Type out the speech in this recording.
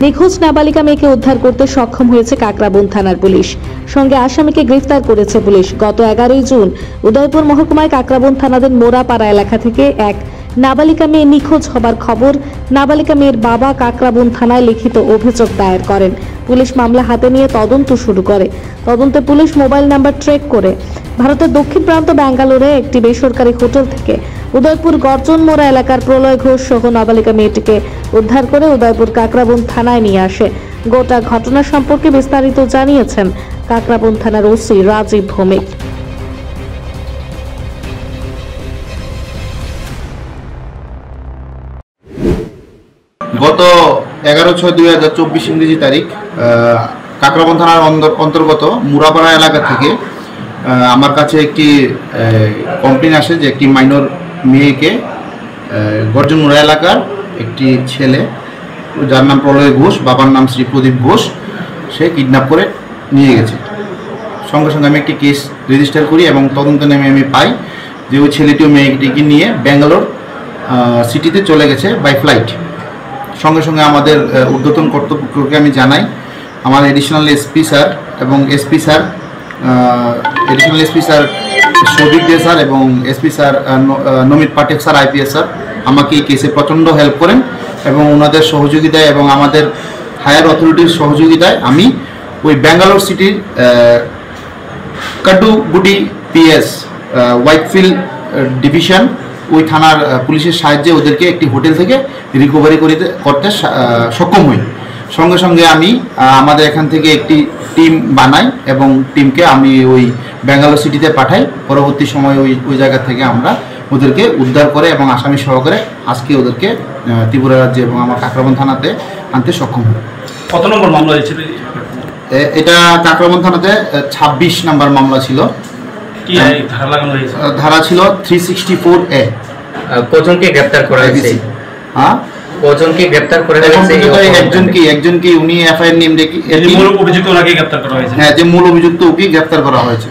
নিখোঁজ নাবালিকা মেয়েকে উদ্ধার করতে সক্ষম হয়েছে কাকরাবন থানার পুলিশ। সঙ্গে আসামিকে গ্রেফতার করেছে পুলিশ। গত 11 জুন উদয়পুর মহকুমায় কাকরাবন থানাধীন মোরাপাড়া এলাকা থেকে এক নাবালিকা মেয়ে নিখোঁজ হবার খবর নাবালিকা মেয়ের বাবা কাকরাবন থানায় লিখিত অভিযোগ দায়ের করেন। পুলিশ মামলা হাতে নিয়ে তদন্ত শুরু করে। তদন্তে পুলিশ মোবাইল নাম্বার ট্র্যাক করে ভারতের দক্ষিণ প্রান্ত ব্যাঙ্গালোরে একটি বেসরকারি হোটেল থেকে উদয়পুর গর্জন মোড়া এলাকার প্রলয় ঘোষ সহ নাবালিকা মেয়েটিকে উদ্ধার করে উদয়পুর কাকরাবন থানায় নিয়ে আসে। গোটা ঘটনা সম্পর্কে বিস্তারিত জানিয়েছেন কাকরাবন থানার ওসি রাজীব ভৌমিক। গত 11/6/2024 ইংরেজি তারিখ কাকরাবন থানার অন্তর্গত মুরাপাড়া এলাকা থেকে আমার কাছে একটি কমপ্লেন আসে যে একটি মাইনর মেয়েকে গর্জন মুড়া এলাকার একটি ছেলে, যার নাম প্রলয় ঘোষ, বাবার নাম শ্রী প্রদীপ ঘোষ, সে কিডন্যাপ করে নিয়ে গেছে। সঙ্গে সঙ্গে আমি একটি কেস রেজিস্টার করি এবং তদন্তে নেমে আমি পাই যে ওই ছেলেটিও মেয়েটিকে নিয়ে ব্যাঙ্গালোর সিটিতে চলে গেছে বাই ফ্লাইট। সঙ্গে সঙ্গে আমাদের ঊর্ধ্বতন কর্তৃপক্ষকে আমি জানাই। আমার এডিশনাল এসপি স্যার এবং SP sir additional SP sir Souvik De sir এবং SP sir Namit Pathak sir IPS sir আমাকে এই কেসে প্রচণ্ড হেল্প করেন এবং ওনাদের সহযোগিতায় এবং আমাদের হায়ার অথরিটির সহযোগিতায় আমি ওই ব্যাঙ্গালোর সিটির কাটুগুডি পিএস হোয়াইটফিল্ড ডিভিশন ওই থানার পুলিশের সাহায্যে ওদেরকে একটি হোটেল থেকে রিকভারি করতে সক্ষম হই। সঙ্গে সঙ্গে আমি আমাদের এখান থেকে একটি টিম বানাই এবং টিমকে আমি ওই ব্যাঙ্গালোর সিটিতে পাঠাই। পরবর্তী সময় ওই জায়গা থেকে আমরা ওদেরকে উদ্ধার করে এবং আসামি সহকারে আজকে ওদেরকে ত্রিপুরা রাজ্যে এবং আমার কাকরাবন থানাতে আনতে সক্ষম হই। কত নম্বর মামলা হয়েছিল? এটা কাকরাবন থানাতে 26 নম্বর মামলা ছিল। ধারা ছিল 364A। কজনকে গ্রেফতার করা হয়েছে? হ্যাঁ, কজনকে গ্রেফতার করা হয়েছে? একজনকে উনি এফআইআর নেম রেখে মূল অভিযুক্ত ওনাকে গ্রেফতার করা হয়েছে। হ্যাঁ, যে মূল অভিযুক্ত ওকে গ্রেফতার করা হয়েছে।